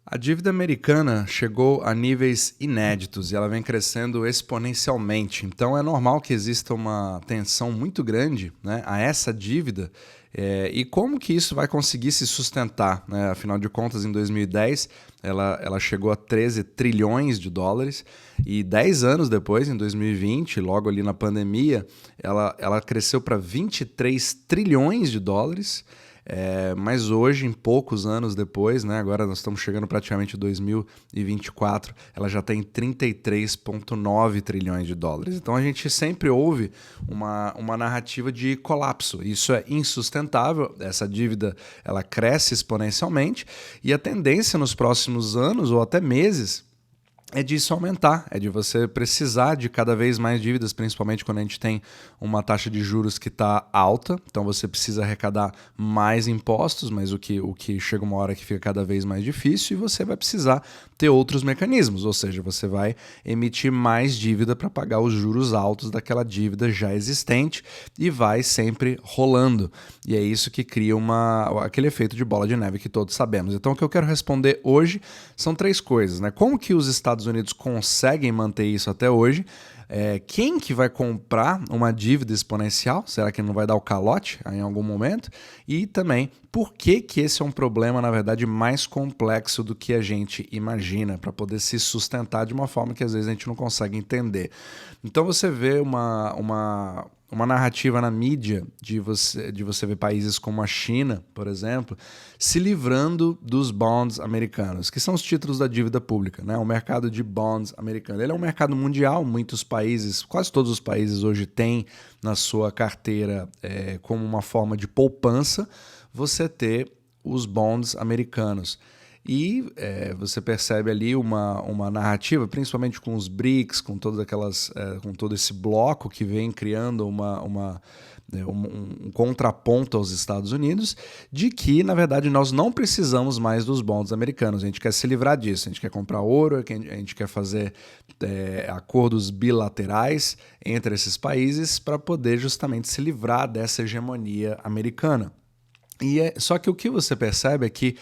A dívida americana chegou a níveis inéditos e ela vem crescendo exponencialmente. Então é normal que exista uma tensão muito grande, né, a essa dívida. E como que isso vai conseguir se sustentar, né? Afinal de contas, em 2010, ela chegou a 13 trilhões de dólares e 10 anos depois, em 2020, logo ali na pandemia, ela cresceu para 23 trilhões de dólares. Mas hoje, em poucos anos depois, né, agora nós estamos chegando praticamente em 2024, ela já tem 33,9 trilhões de dólares. Então a gente sempre ouve uma narrativa de colapso. Isso é insustentável, essa dívida ela cresce exponencialmente e a tendência nos próximos anos ou até meses é disso aumentar, é de você precisar de cada vez mais dívidas, principalmente quando a gente tem uma taxa de juros que está alta, então você precisa arrecadar mais impostos, mas o que chega uma hora que fica cada vez mais difícil e você vai precisar ter outros mecanismos, ou seja, você vai emitir mais dívida para pagar os juros altos daquela dívida já existente e vai sempre rolando. E é isso que cria aquele efeito de bola de neve que todos sabemos. Então o que eu quero responder hoje são três coisas, né? Como que os Estados Unidos conseguem manter isso até hoje? Quem que vai comprar uma dívida exponencial? Será que não vai dar o calote em algum momento? E também, por que que esse é um problema, na verdade, mais complexo do que a gente imagina, para poder se sustentar de uma forma que às vezes a gente não consegue entender. Então você vê uma narrativa na mídia de você ver países como a China, por exemplo, se livrando dos bonds americanos, que são os títulos da dívida pública, né? O mercado de bonds americano. Ele é um mercado mundial, muitos países, quase todos os países hoje têm na sua carteira como uma forma de poupança, você ter os bonds americanos. E você percebe ali uma narrativa, principalmente com os BRICS, com todas com todo esse bloco que vem criando um contraponto aos Estados Unidos, de que, na verdade, nós não precisamos mais dos bonds americanos. A gente quer se livrar disso, a gente quer comprar ouro, a gente quer fazer acordos bilaterais entre esses países para poder justamente se livrar dessa hegemonia americana. Só que o que você percebe é que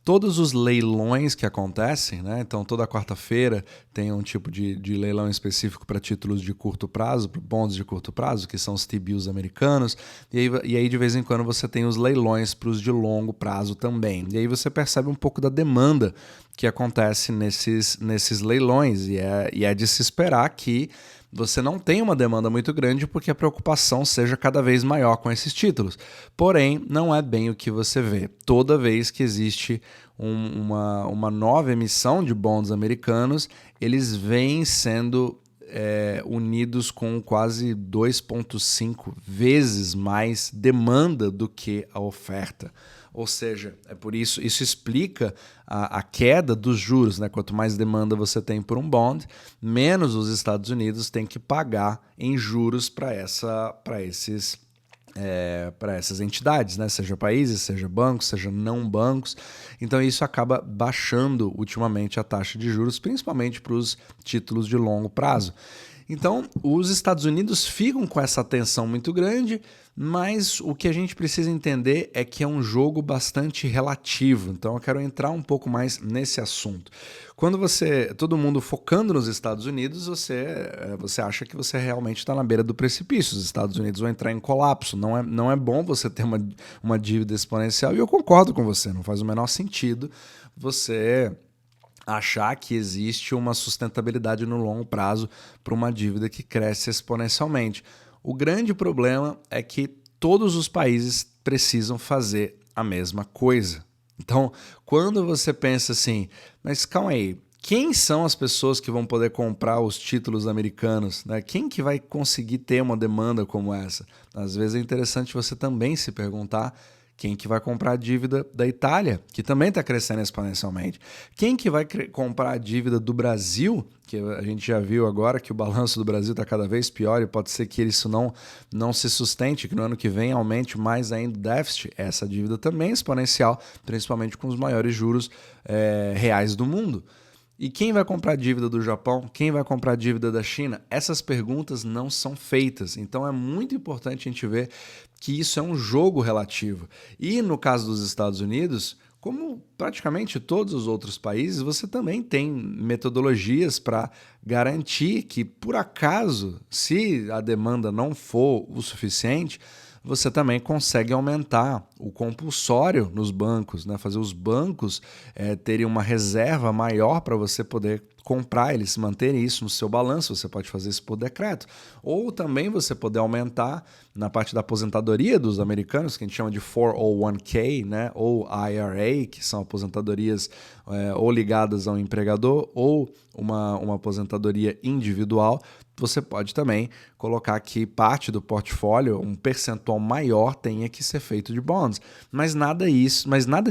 todos os leilões que acontecem, né? Então toda quarta-feira tem um tipo de leilão específico para títulos de curto prazo, para bonds de curto prazo, que são os T-bills americanos, e aí de vez em quando você tem os leilões para os de longo prazo também. E aí você percebe um pouco da demanda que acontece nesses leilões, e é de se esperar que você não tem uma demanda muito grande porque a preocupação seja cada vez maior com esses títulos. Porém, não é bem o que você vê. Toda vez que existe uma nova emissão de bonds americanos, eles vêm sendo unidos com quase 2,5 vezes mais demanda do que a oferta. Ou seja, é por isso explica a queda dos juros, né? Quanto mais demanda você tem por um bond, menos os Estados Unidos têm que pagar em juros para essas entidades, né? Seja países, seja bancos, seja não bancos. Então isso acaba baixando ultimamente a taxa de juros, principalmente para os títulos de longo prazo. Então, os Estados Unidos ficam com essa tensão muito grande, mas o que a gente precisa entender é que é um jogo bastante relativo. Então, eu quero entrar um pouco mais nesse assunto. Quando todo mundo focando nos Estados Unidos, você acha que você realmente está na beira do precipício. Os Estados Unidos vão entrar em colapso. Não é bom você ter uma dívida exponencial. E eu concordo com você, não faz o menor sentido você achar que existe uma sustentabilidade no longo prazo para uma dívida que cresce exponencialmente. O grande problema é que todos os países precisam fazer a mesma coisa. Então, quando você pensa assim, mas calma aí, quem são as pessoas que vão poder comprar os títulos americanos, né? Quem que vai conseguir ter uma demanda como essa? Às vezes é interessante você também se perguntar quem que vai comprar a dívida da Itália, que também está crescendo exponencialmente. Quem que vai comprar a dívida do Brasil, que a gente já viu agora que o balanço do Brasil está cada vez pior e pode ser que isso não se sustente, que no ano que vem aumente mais ainda o déficit. Essa dívida também é exponencial, principalmente com os maiores juros reais do mundo. E quem vai comprar a dívida do Japão? Quem vai comprar a dívida da China? Essas perguntas não são feitas. Então é muito importante a gente ver que isso é um jogo relativo. E no caso dos Estados Unidos, como praticamente todos os outros países, você também tem metodologias para garantir que, por acaso, se a demanda não for o suficiente, você também consegue aumentar o compulsório nos bancos, né? Fazer os bancos terem uma reserva maior para você poder comprar, eles manterem isso no seu balanço, você pode fazer isso por decreto. Ou também você poder aumentar na parte da aposentadoria dos americanos, que a gente chama de 401k, né? Ou IRA, que são aposentadorias ou ligadas ao empregador, ou uma aposentadoria individual. Você pode também colocar que parte do portfólio, um percentual maior, tenha que ser feito de bonds. Mas nada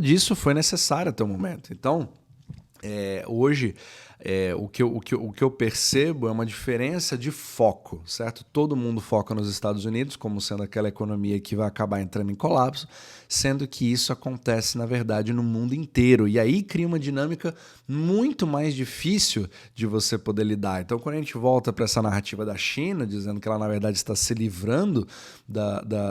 disso foi necessário até o momento. Então, hoje, o que eu percebo é uma diferença de foco, certo? Todo mundo foca nos Estados Unidos como sendo aquela economia que vai acabar entrando em colapso, sendo que isso acontece, na verdade, no mundo inteiro. E aí cria uma dinâmica muito mais difícil de você poder lidar. Então, quando a gente volta para essa narrativa da China, dizendo que ela, na verdade, está se livrando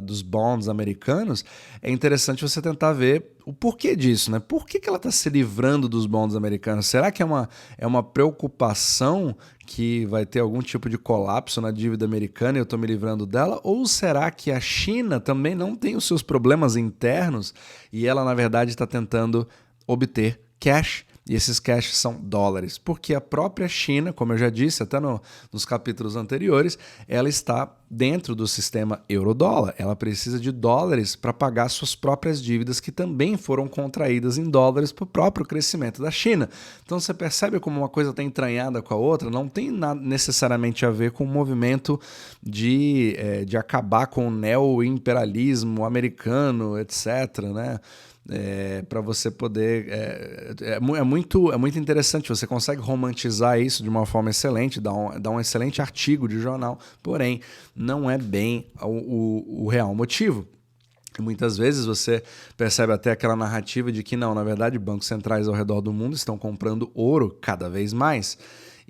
dos bonds americanos, é interessante você tentar ver o porquê disso, né? Por que ela está se livrando dos bonds americanos? Será que é uma preocupação que vai ter algum tipo de colapso na dívida americana e eu estou me livrando dela? Ou será que a China também não tem os seus problemas internos e ela, na verdade, está tentando obter cash? E esses cash são dólares, porque a própria China, como eu já disse até nos capítulos anteriores, ela está dentro do sistema euro-dólar. Ela precisa de dólares para pagar suas próprias dívidas, que também foram contraídas em dólares para o próprio crescimento da China. Então você percebe como uma coisa está entranhada com a outra, não tem nada necessariamente a ver com o movimento de acabar com o neo-imperialismo americano, etc., né? Para você poder... É muito interessante, você consegue romantizar isso de uma forma excelente, dá um excelente artigo de jornal, porém, não é bem o real motivo. E muitas vezes você percebe até aquela narrativa de que não, na verdade, bancos centrais ao redor do mundo estão comprando ouro cada vez mais.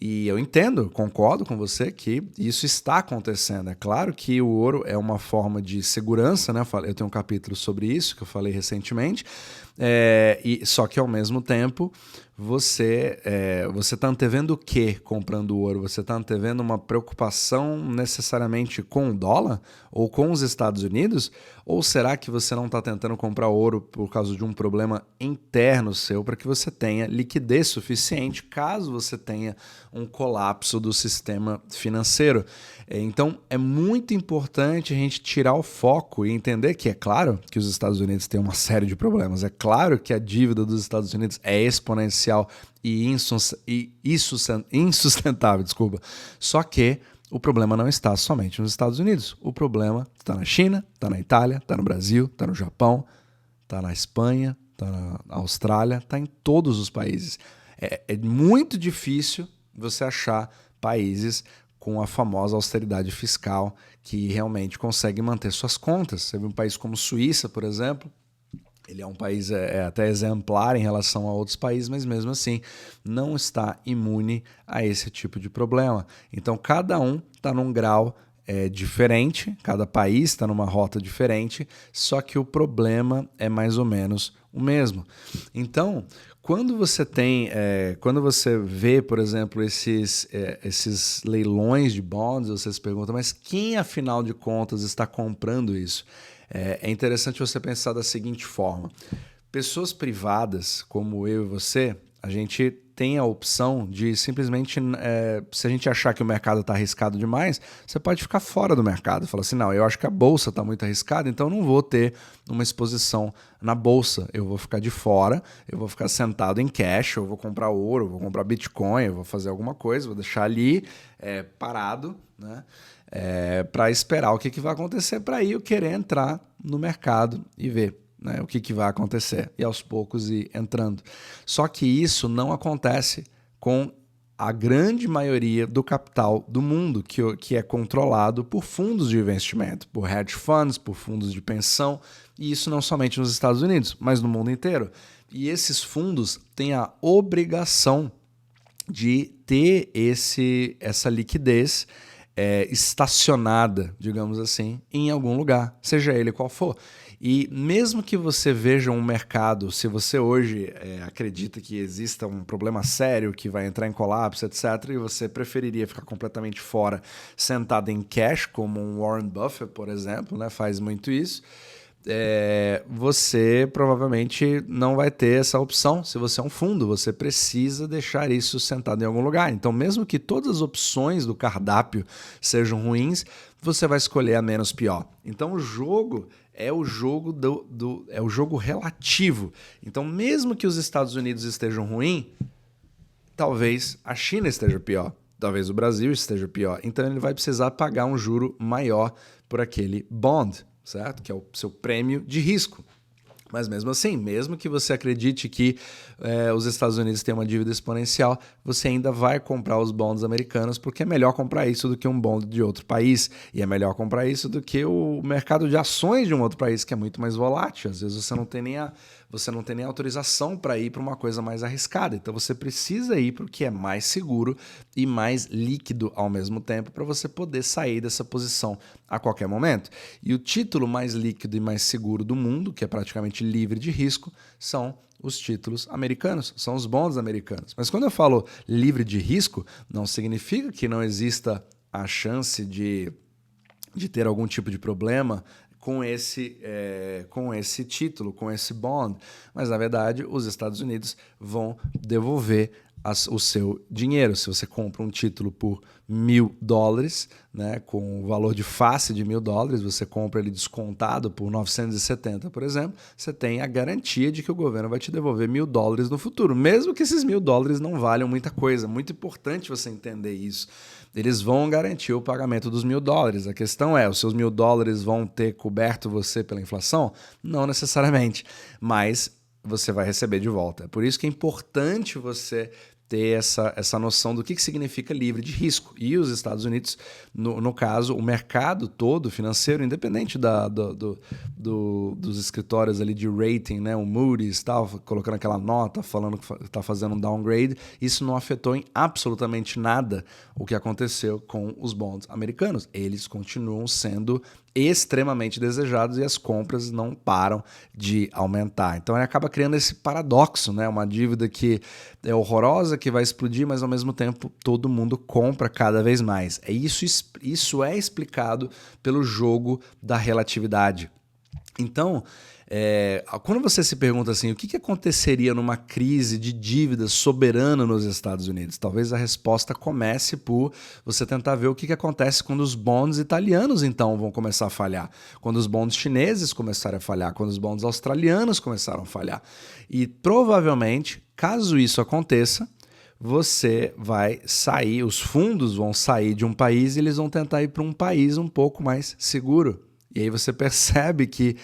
E eu entendo, concordo com você que isso está acontecendo. É claro que o ouro é uma forma de segurança, né? Eu tenho um capítulo sobre isso que eu falei recentemente, só que ao mesmo tempo você está antevendo o quê comprando ouro? Você está antevendo uma preocupação necessariamente com o dólar ou com os Estados Unidos? Ou será que você não está tentando comprar ouro por causa de um problema interno seu para que você tenha liquidez suficiente caso você tenha um colapso do sistema financeiro? Então é muito importante a gente tirar o foco e entender que é claro que os Estados Unidos têm uma série de problemas, é claro que a dívida dos Estados Unidos é exponencial e insustentável, desculpa. Só que o problema não está somente nos Estados Unidos. O problema está na China, está na Itália, está no Brasil, está no Japão, está na Espanha, está na Austrália, está em todos os países. É muito difícil você achar países com a famosa austeridade fiscal que realmente consegue manter suas contas. Você vê um país como Suíça, por exemplo, ele é um país até exemplar em relação a outros países, mas mesmo assim não está imune a esse tipo de problema. Então cada um está num grau diferente, cada país está numa rota diferente, só que o problema é mais ou menos o mesmo. Então, quando você vê, por exemplo, esses leilões de bonds, você se pergunta, mas quem afinal de contas está comprando isso? É interessante você pensar da seguinte forma: pessoas privadas como eu e você, a gente tem a opção de simplesmente, se a gente achar que o mercado está arriscado demais, você pode ficar fora do mercado. Fala assim, não, eu acho que a bolsa está muito arriscada, então eu não vou ter uma exposição na bolsa. Eu vou ficar de fora, eu vou ficar sentado em cash, eu vou comprar ouro, eu vou comprar Bitcoin, eu vou fazer alguma coisa, vou deixar ali parado, né? Para esperar o que vai acontecer, para aí eu querer entrar no mercado e ver, né, o que vai acontecer e aos poucos ir entrando. Só que isso não acontece com a grande maioria do capital do mundo, que é controlado por fundos de investimento, por hedge funds, por fundos de pensão, e isso não somente nos Estados Unidos, mas no mundo inteiro. E esses fundos têm a obrigação de ter essa liquidez estacionada, digamos assim, em algum lugar, seja ele qual for. E mesmo que você veja um mercado, se você hoje acredita que exista um problema sério que vai entrar em colapso, etc., e você preferiria ficar completamente fora, sentado em cash, como um Warren Buffett, por exemplo, né, faz muito isso, você provavelmente não vai ter essa opção. Se você é um fundo, você precisa deixar isso sentado em algum lugar. Então, mesmo que todas as opções do cardápio sejam ruins, você vai escolher a menos pior. Então, o jogo é o jogo é o jogo relativo. Então, mesmo que os Estados Unidos estejam ruins, talvez a China esteja pior. Talvez o Brasil esteja pior. Então, ele vai precisar pagar um juro maior por aquele bond, certo? Que é o seu prêmio de risco. Mas mesmo assim, mesmo que você acredite que os Estados Unidos têm uma dívida exponencial, você ainda vai comprar os bonds americanos, porque é melhor comprar isso do que um bond de outro país. E é melhor comprar isso do que o mercado de ações de um outro país, que é muito mais volátil. Às vezes você não tem nem autorização para ir para uma coisa mais arriscada. Então você precisa ir para o que é mais seguro e mais líquido ao mesmo tempo, para você poder sair dessa posição a qualquer momento. E o título mais líquido e mais seguro do mundo, que é praticamente livre de risco, são os títulos americanos, são os bonds americanos. Mas quando eu falo livre de risco, não significa que não exista a chance de ter algum tipo de problema com esse título, com esse bond. Mas, na verdade, os Estados Unidos vão devolver o seu dinheiro. Se você compra um título por $1.000, né, com o valor de face de $1.000, você compra ele descontado por 970, por exemplo, você tem a garantia de que o governo vai te devolver $1.000 no futuro, mesmo que esses $1.000 não valham muita coisa. Muito importante você entender isso. Eles vão garantir o pagamento dos $1.000. A questão é, os seus $1.000 vão ter coberto você pela inflação? Não necessariamente, mas você vai receber de volta. É por isso que é importante você ter essa noção do que significa livre de risco. E os Estados Unidos, no caso, o mercado todo financeiro, independente dos escritórios ali de rating, né, o Moody's, tal, colocando aquela nota, falando que está fazendo um downgrade, isso não afetou em absolutamente nada o que aconteceu com os bonds americanos. Eles continuam sendo extremamente desejados e as compras não param de aumentar. Então ele acaba criando esse paradoxo, né? Uma dívida que é horrorosa, que vai explodir, mas ao mesmo tempo todo mundo compra cada vez mais. Isso é explicado pelo jogo da relatividade. Então, quando você se pergunta assim, o que aconteceria numa crise de dívida soberana nos Estados Unidos? Talvez a resposta comece por você tentar ver o que acontece quando os bonds italianos então vão começar a falhar, quando os bonds chineses começarem a falhar, quando os bonds australianos começaram a falhar. E provavelmente, caso isso aconteça, você vai sair, os fundos vão sair de um país e eles vão tentar ir para um país um pouco mais seguro. E aí você percebe que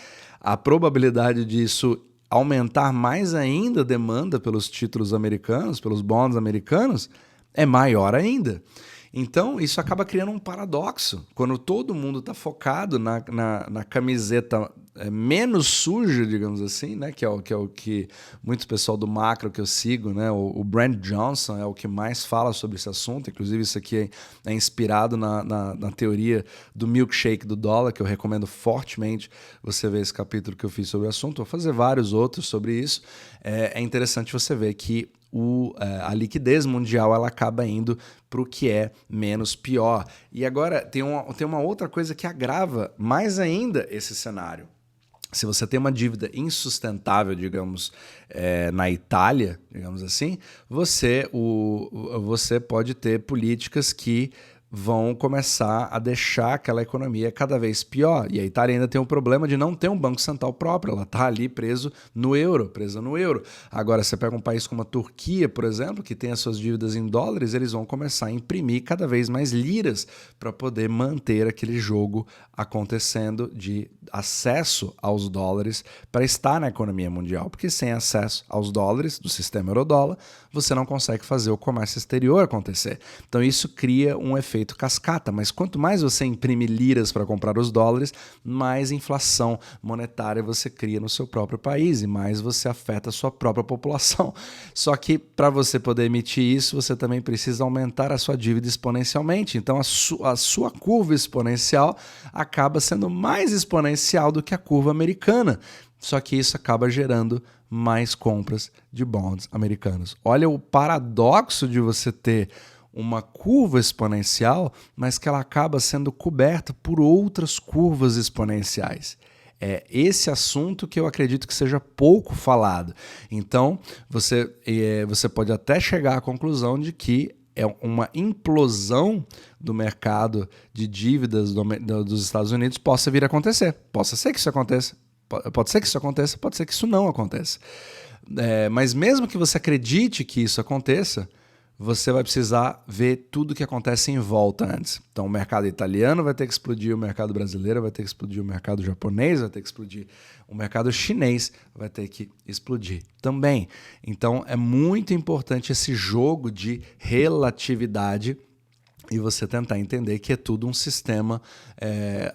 a probabilidade disso aumentar mais ainda a demanda pelos títulos americanos, pelos bonds americanos, é maior ainda. Então, isso acaba criando um paradoxo. Quando todo mundo está focado na camiseta menos suja, digamos assim, né? que é o que muito pessoal do macro que eu sigo, né? O Brent Johnson é o que mais fala sobre esse assunto. Inclusive, isso aqui é inspirado na teoria do milkshake do dólar, que eu recomendo fortemente você ver esse capítulo que eu fiz sobre o assunto. Vou fazer vários outros sobre isso. É interessante você ver que a liquidez mundial ela acaba indo para o que é menos pior. E agora tem uma outra coisa que agrava mais ainda esse cenário. Se você tem uma dívida insustentável, digamos, na Itália, digamos assim, você pode ter políticas que vão começar a deixar aquela economia cada vez pior. E a Itália ainda tem o problema de não ter um banco central próprio, ela está ali presa no euro. Agora, você pega um país como a Turquia, por exemplo, que tem as suas dívidas em dólares, eles vão começar a imprimir cada vez mais liras para poder manter aquele jogo acontecendo de acesso aos dólares para estar na economia mundial. Porque sem acesso aos dólares do sistema euro-dólar, você não consegue fazer o comércio exterior acontecer. Então isso cria um efeito efeito cascata, mas quanto mais você imprime liras para comprar os dólares, mais inflação monetária você cria no seu próprio país e mais você afeta a sua própria população. Só que para você poder emitir isso, você também precisa aumentar a sua dívida exponencialmente. Então a sua curva exponencial acaba sendo mais exponencial do que a curva americana. Só que isso acaba gerando mais compras de bonds americanos. Olha o paradoxo de você ter uma curva exponencial, mas que ela acaba sendo coberta por outras curvas exponenciais. É esse assunto que eu acredito que seja pouco falado. Então, você pode até chegar à conclusão de que é uma implosão do mercado de dívidas dos Estados Unidos possa vir a acontecer. Possa ser que isso aconteça. Pode ser que isso aconteça, pode ser que isso não aconteça. Mas mesmo que você acredite que isso aconteça, você vai precisar ver tudo o que acontece em volta antes. Então o mercado italiano vai ter que explodir, o mercado brasileiro vai ter que explodir, o mercado japonês vai ter que explodir, o mercado chinês vai ter que explodir também. Então é muito importante esse jogo de relatividade e você tentar entender que é tudo um sistema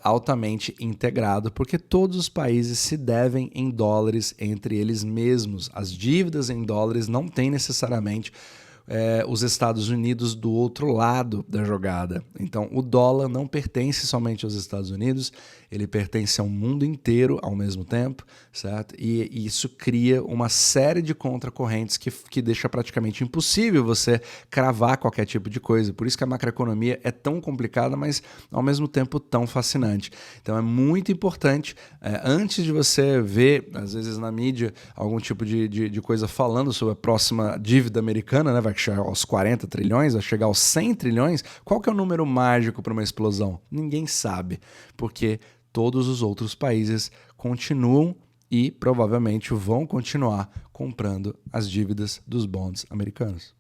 altamente integrado, porque todos os países se devem em dólares entre eles mesmos. As dívidas em dólares não têm necessariamente os Estados Unidos do outro lado da jogada. Então, o dólar não pertence somente aos Estados Unidos, ele pertence ao mundo inteiro ao mesmo tempo, certo? E isso cria uma série de contracorrentes que deixa praticamente impossível você cravar qualquer tipo de coisa. Por isso que a macroeconomia é tão complicada, mas ao mesmo tempo tão fascinante. Então, é muito importante, antes de você ver, às vezes na mídia, algum tipo de coisa falando sobre a próxima dívida americana, né? Vai chegar aos 40 trilhões, vai chegar aos 100 trilhões, qual que é o número mágico para uma explosão? Ninguém sabe, porque todos os outros países continuam e provavelmente vão continuar comprando as dívidas dos bonds americanos.